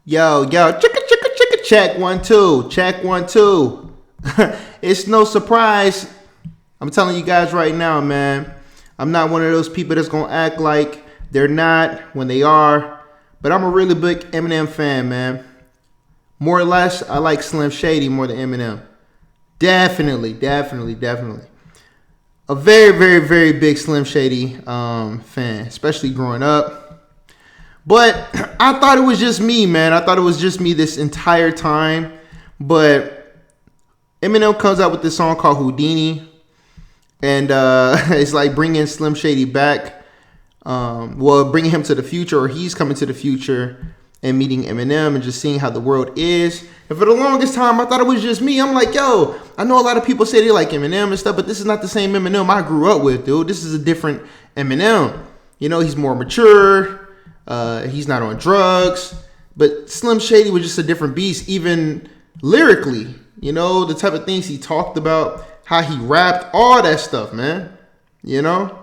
Yo, chicka, chicka, chicka, check 1 2, check 1 2. It's no surprise. I'm telling you guys right now, man. I'm not one of those people that's gonna act like they're not when they are. But I'm a really big Eminem fan, man. More or less, I like Slim Shady more than Eminem. Definitely. A very, very, very big Slim Shady fan, especially growing up. But I thought it was just me, man. I thought it was just me this entire time. But Eminem comes out with this song called Houdini. And it's like bringing Slim Shady back. Bringing him to the future, or he's coming to the future and meeting Eminem and just seeing how the world is. And for the longest time, I thought it was just me. I'm like, yo, I know a lot of people say they like Eminem and stuff, but this is not the same Eminem I grew up with, dude. This is a different Eminem. You know, he's more mature. He's not on drugs. But Slim Shady was just a different beast, even lyrically. You know, the type of things he talked about, how he rapped, all that stuff, man. You know?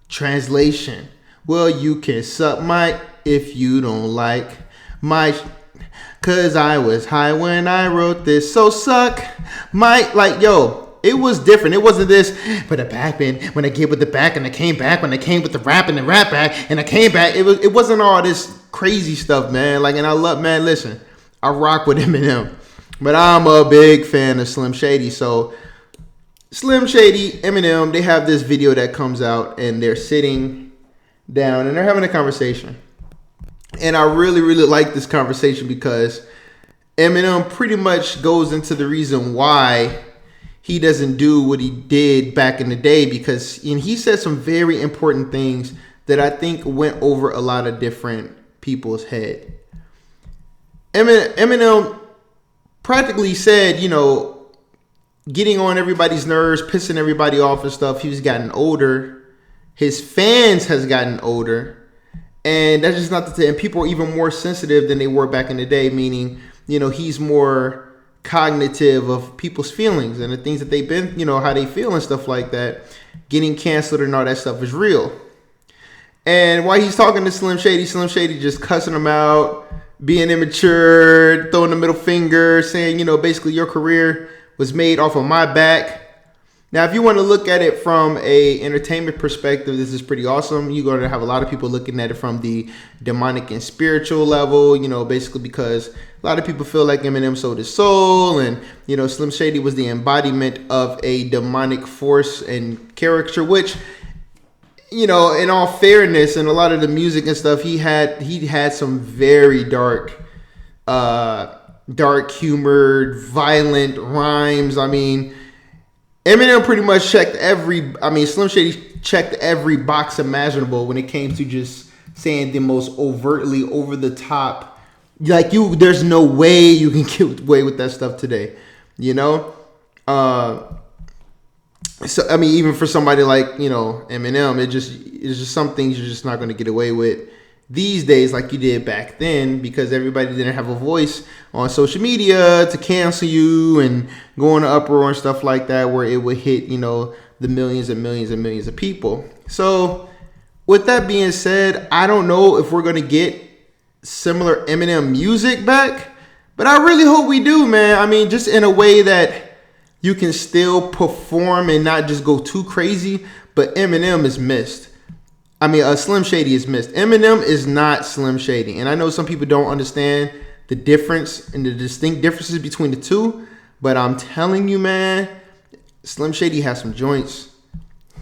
Translation. Well, you can suck my if you don't like my, cause I was high when I wrote this. So suck my, like, yo, it was different. It wasn't this, but the back bend when I get with the back and I came back when I came with the rap and the rap back and I came back. It wasn't all this crazy stuff, man. Like, and I love, man, listen, I rock with Eminem. But I'm a big fan of Slim Shady. So Slim Shady, Eminem, they have this video that comes out and they're sitting down and they're having a conversation. And I really, really like this conversation because Eminem pretty much goes into the reason why he doesn't do what he did back in the day, because he said some very important things that I think went over a lot of different people's head. Eminem practically said, you know, getting on everybody's nerves, pissing everybody off and stuff. He's gotten older. His fans has gotten older. And that's just not the thing. And people are even more sensitive than they were back in the day, meaning, you know, he's more cognitive of people's feelings and the things that they've been, you know, how they feel and stuff like that. Getting canceled and all that stuff is real. And while he's talking to Slim Shady just cussing him out, being immature, throwing the middle finger, saying, you know, basically your career was made off of my back. Now, if you want to look at it from a entertainment perspective, this is pretty awesome. You're going to have a lot of people looking at it from the demonic and spiritual level, you know, basically because a lot of people feel like Eminem sold his soul and, you know, Slim Shady was the embodiment of a demonic force and character, which, you know, in all fairness, and a lot of the music and stuff, he had some very dark humored, violent rhymes. I mean, Eminem pretty much Slim Shady checked every box imaginable when it came to just saying the most overtly over the top. Like, there's no way you can get away with that stuff today, you know? So, I mean, even for somebody like, you know, Eminem, it's just some things you're just not going to get away with these days like you did back then, because everybody didn't have a voice on social media to cancel you and go in an uproar and stuff like that, where it would hit, you know, the millions and millions and millions of people. So with that being said, I don't know if we're going to get similar Eminem music back, but I really hope we do, man. I mean, just in a way that you can still perform and not just go too crazy, but Eminem is missed. I mean, Slim Shady is missed. Eminem is not Slim Shady. And I know some people don't understand the difference and the distinct differences between the two, but I'm telling you, man, Slim Shady has some joints.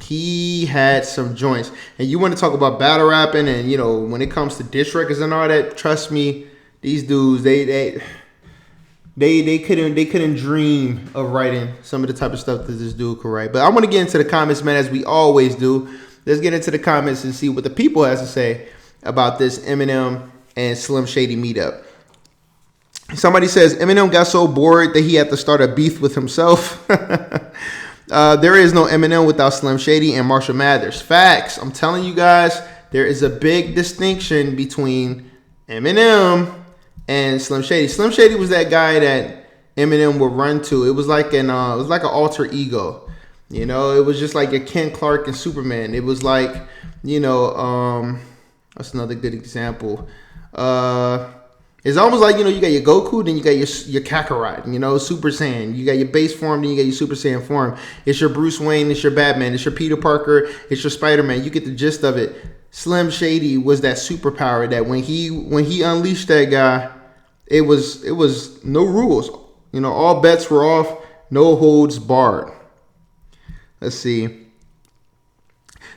He had some joints. And you want to talk about battle rapping and, you know, when it comes to diss records and all that, trust me, these dudes, they couldn't dream of writing some of the type of stuff that this dude could write. But I want to get into the comments, man, as we always do. Let's get into the comments and see what the people has to say about this Eminem and Slim Shady meetup. Somebody says Eminem got so bored that he had to start a beef with himself. There is no Eminem without Slim Shady and Marshall Mathers. Facts. I'm telling you guys, there is a big distinction between Eminem and Slim Shady. Slim Shady was that guy that Eminem would run to. It was like an alter ego. You know, it was just like a Ken Clark and Superman. It was like, you know, that's another good example. It's almost like, you know, you got your Goku, then you got your Kakarot, you know, Super Saiyan. You got your base form, then you got your Super Saiyan form. It's your Bruce Wayne, it's your Batman, it's your Peter Parker, it's your Spider-Man. You get the gist of it. Slim Shady was that superpower that when he unleashed that guy, it was no rules. You know, all bets were off, no holds barred. Let's see.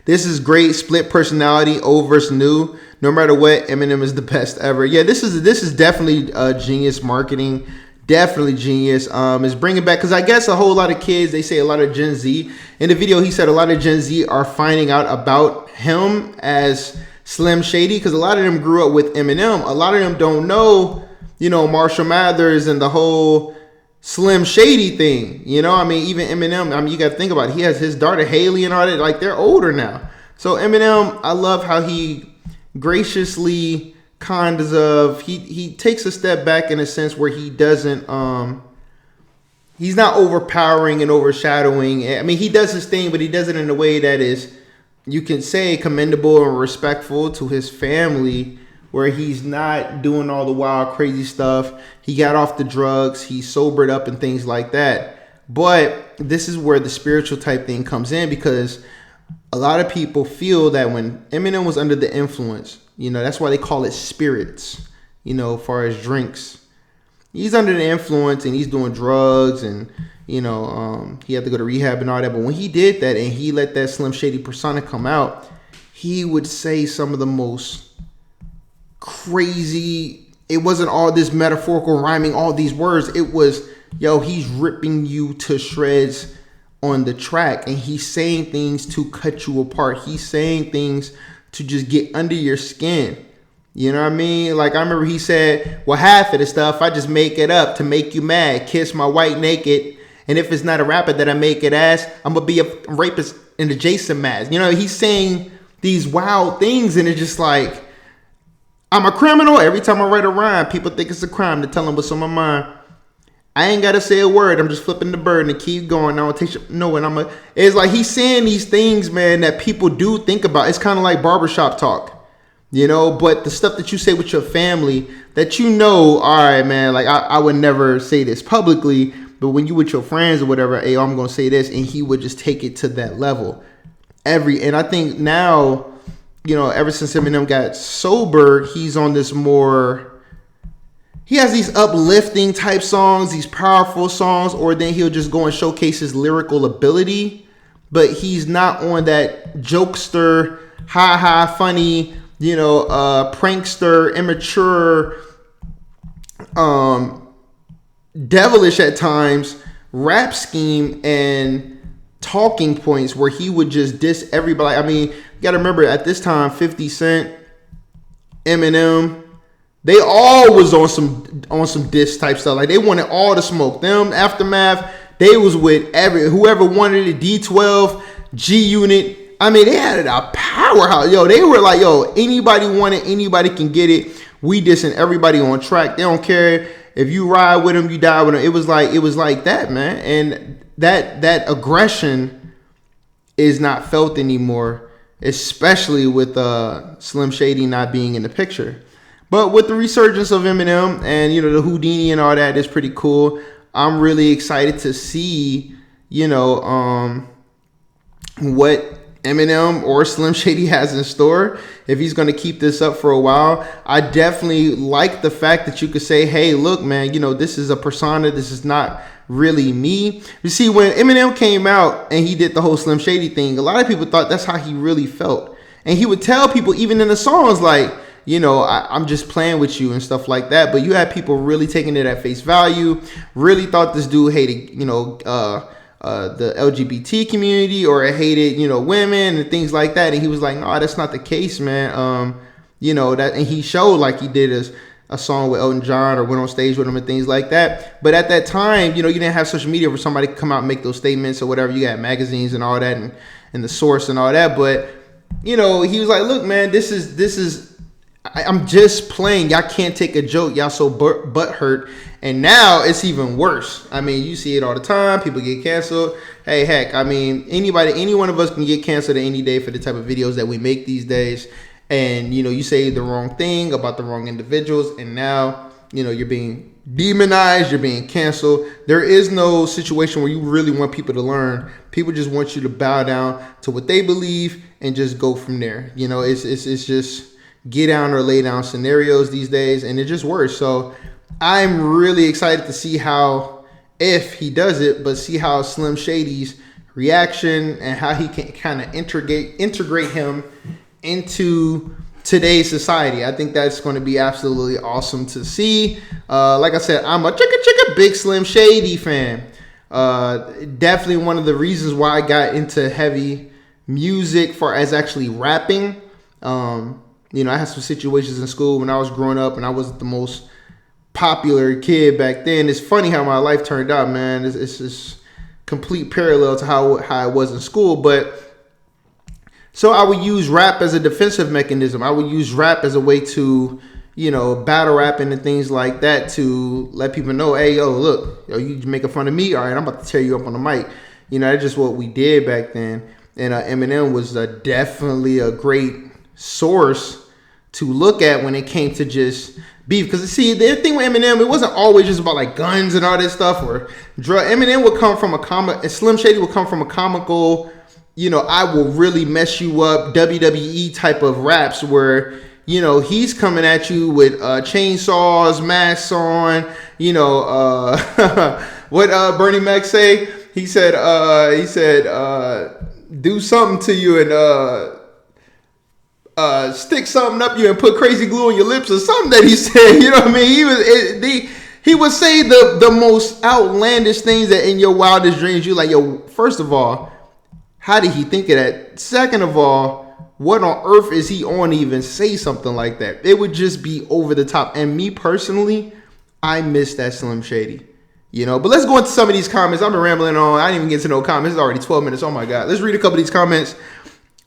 This is great. Split personality, old versus new. No matter what, Eminem is the best ever. Yeah, this is definitely genius marketing. Definitely genius. Is bringing back, because I guess a whole lot of kids, they say a lot of Gen Z. In the video, he said a lot of Gen Z are finding out about him as Slim Shady, because a lot of them grew up with Eminem. A lot of them don't know, you know, Marshall Mathers and the whole Slim Shady thing. You know, I mean, even Eminem, I mean, you got to think about it. He has his daughter Haley and all that. Like, they're older now. So Eminem, I love how he graciously he takes a step back in a sense where he doesn't he's not overpowering and overshadowing. I mean, he does his thing, but he does it in a way that is, you can say, commendable and respectful to his family, where he's not doing all the wild crazy stuff. He got off the drugs, he sobered up and things like that. But this is where the spiritual type thing comes in, because a lot of people feel that when Eminem was under the influence, you know, that's why they call it spirits, you know, as far as drinks. He's under the influence and he's doing drugs and, you know, he had to go to rehab and all that. But when he did that and he let that Slim Shady persona come out, he would say some of the most crazy, it wasn't all this metaphorical rhyming, all these words. It was, yo, he's ripping you to shreds on the track, and he's saying things to cut you apart. He's saying things to just get under your skin. You know what I mean? Like, I remember he said, well, half of the stuff I just make it up to make you mad. Kiss my white naked, and if it's not a rapper that I make it as, I'm gonna be a rapist in the Jason mask. You know, he's saying these wild things, and it's just like, I'm a criminal. Every time I write a rhyme, people think it's a crime to tell them what's on my mind. I ain't got to say a word. I'm just flipping the bird and keep going. I don't take no, and it's like he's saying these things, man, that people do think about. It's kind of like barbershop talk, you know, but the stuff that you say with your family that, you know, all right, man, like I would never say this publicly, but when you with your friends or whatever, hey, I'm going to say this, and he would just take it to that level. And I think now, you know, ever since Eminem got sober, he's on this more, he has these uplifting type songs, these powerful songs, or then he'll just go and showcase his lyrical ability. But he's not on that jokester, funny, you know, prankster, immature, devilish at times rap scheme and talking points where he would just diss everybody. I mean, you got to remember, at this time, 50 Cent, Eminem, they all was on some diss type stuff. Like, they wanted all the smoke. Them, Aftermath, they was with whoever wanted it. D12, G Unit. I mean, they had a powerhouse. Yo, they were like, yo, anybody want it, anybody can get it. We dissing everybody on track. They don't care if you ride with them, you die with them. It was like that, man. And that aggression is not felt anymore, especially with Slim Shady not being in the picture. But with the resurgence of Eminem and, you know, the Houdini and all that is pretty cool. I'm really excited to see, you know, what Eminem or Slim Shady has in store, if he's going to keep this up for a while. I definitely like the fact that you could say, hey, look, man, you know, this is a persona. This is not really me. You see, when Eminem came out and he did the whole Slim Shady thing, a lot of people thought that's how he really felt. And he would tell people, even in the songs, like, you know, I'm just playing with you and stuff like that. But you had people really taking it at face value, really thought this dude hated, you know, the LGBT community, or hated, you know, women and things like that. And he was like, no, that's not the case, man. You know, that, and he showed, like, he did a song with Elton John or went on stage with him and things like that. But at that time, you know, you didn't have social media for somebody to come out and make those statements or whatever. You got magazines and all that, and the Source and all that. But, you know, he was like, look, man, this is I'm just playing. Y'all can't take a joke. Y'all so butt hurt. And now it's even worse. I mean, you see it all the time. People get canceled. hey, heck, I mean, any one of us can get canceled any day for the type of videos that we make these days. And, you know, you say the wrong thing about the wrong individuals, and now, you know, you're being demonized, you're being canceled. There is no situation where you really want people to learn. People just want you to bow down to what they believe and just go from there. You know, it's just get down or lay down scenarios these days, and it just works. So I'm really excited to see how, if he does it, but see how Slim Shady's reaction and how he can kind of integrate him into today's society. I think that's going to be absolutely awesome to see. Like I said, I'm a big Slim Shady fan. Definitely one of the reasons why I got into heavy music for as actually rapping. You know, I had some situations in school when I was growing up, and I wasn't the most popular kid back then. It's funny how my life turned out, man. It's just complete parallel to how I was in school. But so I would use rap as a defensive mechanism. I would use rap as a way to, you know, battle rapping and things like that to let people know, hey, yo, look, yo, you making fun of me? All right, I'm about to tear you up on the mic. You know, that's just what we did back then. And Eminem was definitely a great source to look at when it came to just beef. Because, see, the thing with Eminem, it wasn't always just about, like, guns and all this stuff or drug. Eminem would come from and Slim Shady would come from a comical, you know, I will really mess you up WWE type of raps where, you know, he's coming at you with chainsaws, masks on, you know, what Bernie Mac say? He said, do something to you and stick something up you and put crazy glue on your lips or something that he said. You know what I mean? He would say the most outlandish things that in your wildest dreams you like, yo, first of all, how did he think of that? Second of all, what on earth is he on to even say something like that? It would just be over the top. And me personally, I miss that Slim Shady. You know, but let's go into some of these comments. I've been rambling on. I didn't even get to no comments. It's already 12 minutes. Oh my God. Let's read a couple of these comments.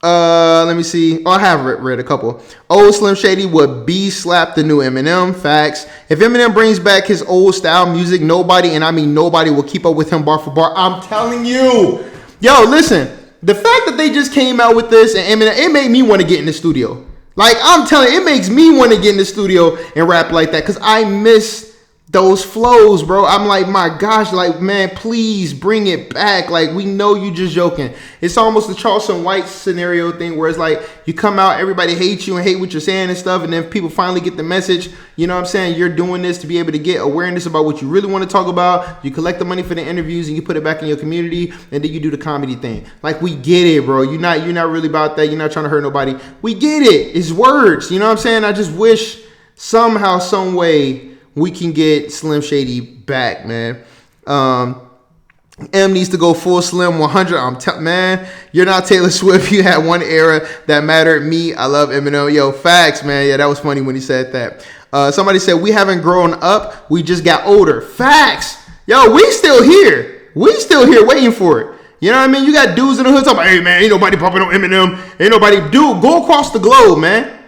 Let me see. Oh, I have read a couple. Old Slim Shady would slap the new Eminem. Facts. If Eminem brings back his old style music, nobody, and I mean nobody, will keep up with him bar for bar. I'm telling you. Yo, listen. The fact that they just came out with this and Eminem, it made me want to get in the studio. Like, I'm telling you, it makes me want to get in the studio and rap like that because I miss those flows, bro. I'm like, my gosh, like, man, please bring it back. Like, we know you just joking. It's almost the Charleston White scenario thing where it's like you come out, everybody hates you and hate what you're saying and stuff, and then people finally get the message. You know what I'm saying? You're doing this to be able to get awareness about what you really want to talk about. You collect the money for the interviews and you put it back in your community, and then you do the comedy thing. Like, we get it, bro. You're not really about that. You're not trying to hurt nobody. We get it. It's words. You know what I'm saying? I just wish somehow, some way, we can get Slim Shady back, man. M needs to go full Slim 100. Man, you're not Taylor Swift. You had one era that mattered. Me, I love Eminem. Yo, facts, man. Yeah, that was funny when he said that. Somebody said, we haven't grown up. We just got older. Facts. Yo, we still here. We still here waiting for it. You know what I mean? You got dudes in the hood talking about, hey, man, ain't nobody bumping on Eminem. Ain't nobody. Dude, go across the globe, man.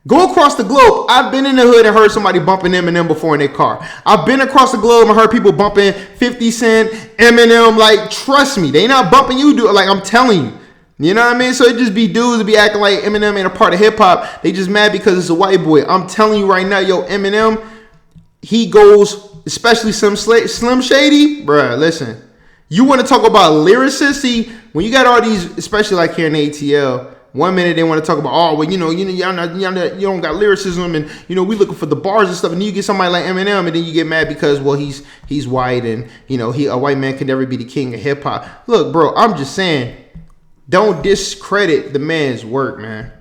Go across the globe. I've been in the hood and heard somebody bumping Eminem before in their car. I've been across the globe and heard people bumping 50 Cent, Eminem. Like, trust me, they not bumping you, dude. Like, I'm telling you. You know what I mean? So it just be dudes that be acting like Eminem ain't a part of hip hop. They just mad because it's a white boy. I'm telling you right now, yo, Eminem, he goes, especially Slim Shady. Bruh, listen. You want to talk about lyricists? See, when you got all these, especially like here in ATL, one minute they want to talk about, oh, well, you don't got lyricism, and we looking for the bars and stuff, and then you get somebody like Eminem, and then you get mad because, well, he's white, and a white man can never be the king of hip hop. Look, bro, I'm just saying, don't discredit the man's work, man.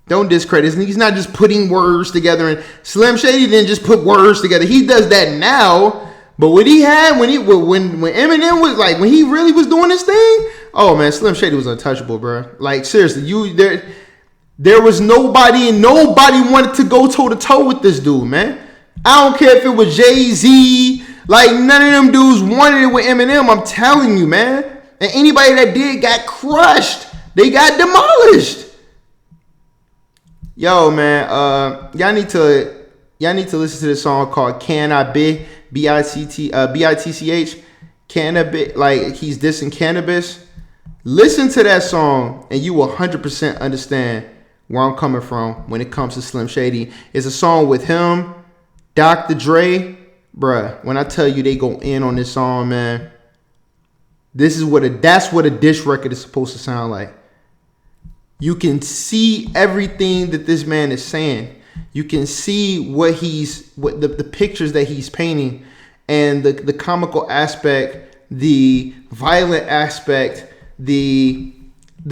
Don't discredit. He's not just putting words together, and Slim Shady didn't just put words together. He does that now. But what he had when Eminem was like, when he really was doing this thing, oh man, Slim Shady was untouchable, bro. Like, seriously, there was nobody, and nobody wanted to go toe to toe with this dude, man. I don't care if it was Jay-Z, like none of them dudes wanted it with Eminem. I'm telling you, man. And anybody that did got crushed. They got demolished. Yo, man, y'all need to listen to this song called "Can I Be?" B-I-T-C-H. cannabis, like he's dissing cannabis. Listen to that song and you will 100% understand where I'm coming from when it comes to Slim Shady. It's a song with him, Dr. Dre. Bruh, when I tell you they go in on this song, man, that's what a dish record is supposed to sound like. You can see everything that this man is saying. You can see what the pictures that he's painting, and the comical aspect, the violent aspect, the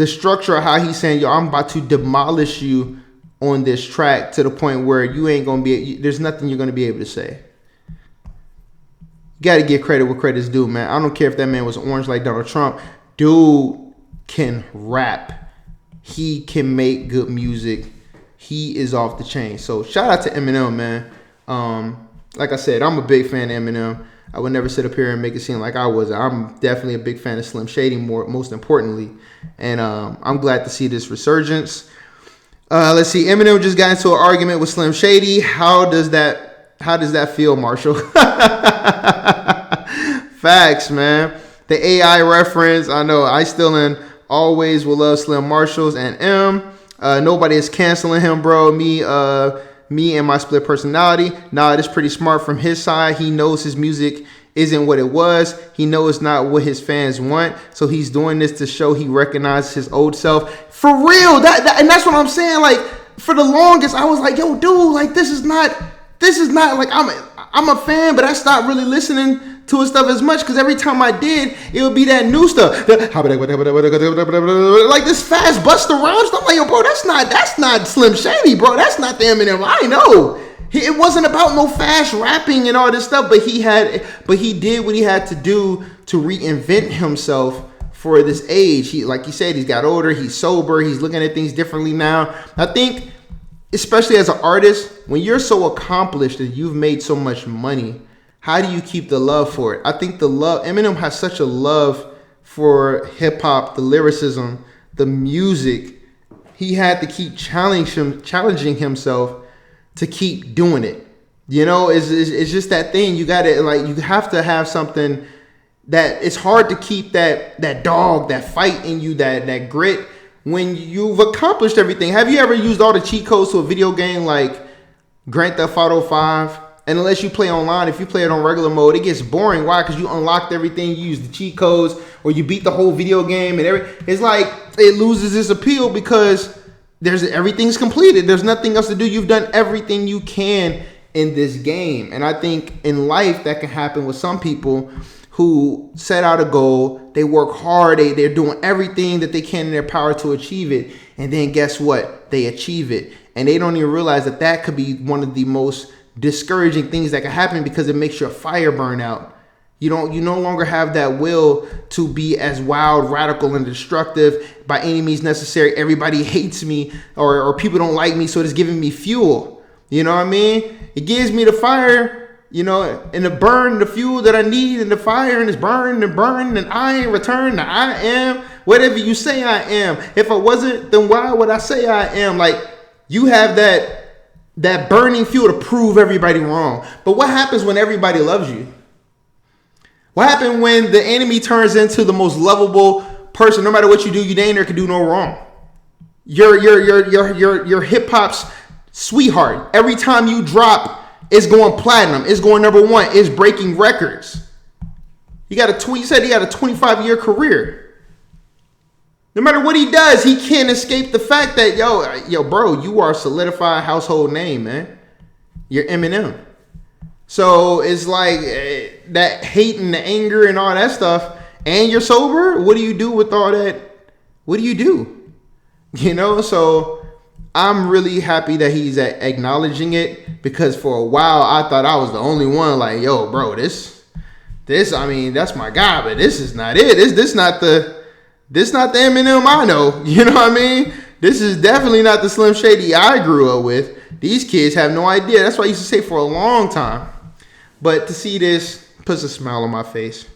structure of how he's saying, yo, I'm about to demolish you on this track to the point where you ain't gonna be, there's nothing you're gonna be able to say. You gotta give credit where credit's due, man. I don't care if that man was orange like Donald Trump. Dude can rap. He can make good music. He is off the chain. So shout out to Eminem, man. Like I said, I'm a big fan of Eminem. I would never sit up here and make it seem like I was. I'm definitely a big fan of Slim Shady, most importantly. And I'm glad to see this resurgence. Let's see. Eminem just got into an argument with Slim Shady. How does that feel, Marshall? Facts, man. The AI reference. I know. I still always will love Slim Marshalls and M. Nobody is canceling him, bro. Me and my split personality. Nah, it's pretty smart from his side. He knows his music isn't what it was. He knows not what his fans want. So he's doing this to show he recognizes his old self. For real. And that's what I'm saying. Like, for the longest, I was like, yo, dude, like, this is not like, I'm a fan, but I stopped really listening to his stuff as much because every time I did, it would be that new stuff. Like this fast Busta Rhymes stuff. I'm like, yo, bro, that's not Slim Shady, bro. That's not the Eminem I know. It wasn't about no fast rapping and all this stuff, but he did what he had to do to reinvent himself for this age. He, like you said, he's got older, he's sober, he's looking at things differently now. I think, especially as an artist, when you're so accomplished and you've made so much money, how do you keep the love for it? I think Eminem has such a love for hip hop, the lyricism, the music. He had to keep challenging himself to keep doing it. You know, it's just that thing. You have to have something that it's hard to keep that dog, that fight in you, that grit when you've accomplished everything. Have you ever used all the cheat codes to a video game like Grand Theft Auto 5? And unless you play online, if you play it on regular mode, it gets boring. Why? Because you unlocked everything, you used the cheat codes, or you beat the whole video game, and it's like it loses its appeal because everything's completed. There's nothing else to do. You've done everything you can in this game. And I think in life that can happen with some people who set out a goal, they work hard, they're doing everything that they can in their power to achieve it, and then guess what? They achieve it. And they don't even realize that could be one of the most discouraging things that can happen because it makes your fire burn out. You no longer have that will to be as wild, radical, and destructive by any means necessary. Everybody hates me or people don't like me, so it's giving me fuel. You know what I mean? It gives me the fire, and the burn, the fuel that I need, and the fire, and it's burning and burning, and I ain't return to I am whatever you say I am. If I wasn't, then why would I say I am? Like, you have that burning fuel to prove everybody wrong. But what happens when everybody loves you? What happens when the enemy turns into the most lovable person? No matter what you do, you dang near can do no wrong. Your hip hop's sweetheart. Every time you drop, it's going platinum. It's going number one. It's breaking records. You said he got a 25-year career. No matter what he does, he can't escape the fact that, yo, bro, you are a solidified household name, man. You're Eminem. So it's like that hate and the anger and all that stuff, and you're sober. What do you do with all that? What do you do? So I'm really happy that he's acknowledging it, because for a while I thought I was the only one like, yo, bro, this, I mean, that's my guy, but this is not it. This not the Eminem I know. You know what I mean? This is definitely not the Slim Shady I grew up with. These kids have no idea. That's what I used to say for a long time. But to see this puts a smile on my face.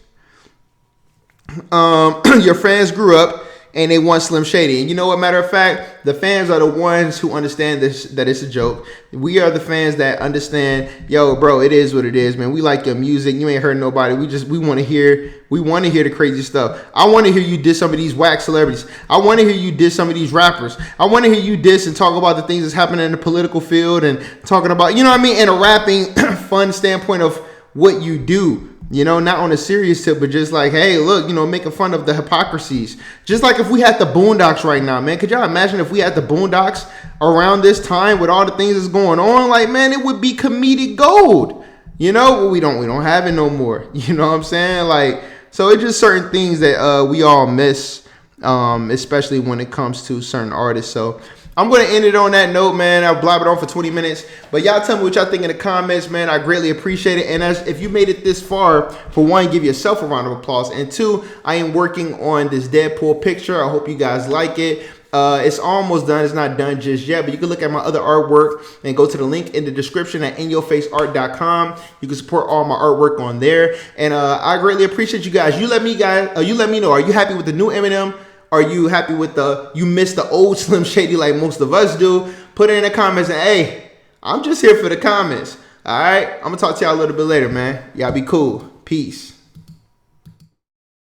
Your fans grew up and they want Slim Shady. And you know what? Matter of fact, the fans are the ones who understand this, that it's a joke. We are the fans that understand, yo, bro, it is what it is, man. We like your music. You ain't hurting nobody. We want to hear the crazy stuff. I want to hear you diss some of these whack celebrities. I want to hear you diss some of these rappers. I want to hear you diss and talk about the things that's happening in the political field and talking about, you know what I mean, in a rapping fun standpoint of what you do. You know, not on a serious tip, but just like, hey, look, you know, making fun of the hypocrisies. Just like if we had the Boondocks right now, man. Could y'all imagine if we had the Boondocks around this time with all the things that's going on? Like, man, it would be comedic gold. You know, well, we don't have it no more. You know what I'm saying? Like, so it's just certain things that we all miss, especially when it comes to certain artists. So I'm going to end it on that note, man. I'll blab it on for 20 minutes. But y'all tell me what y'all think in the comments, man. I greatly appreciate it. And if you made it this far, for one, give yourself a round of applause. And two, I am working on this Deadpool picture. I hope you guys like it. It's almost done. It's not done just yet. But you can look at my other artwork and go to the link in the description at inyourfaceart.com. You can support all my artwork on there. And I greatly appreciate you guys. You let me know. Are you happy with the new Eminem? Are you happy with you missed the old Slim Shady like most of us do? Put it in the comments and hey, I'm just here for the comments. All right, I'm gonna talk to y'all a little bit later, man. Y'all be cool. Peace.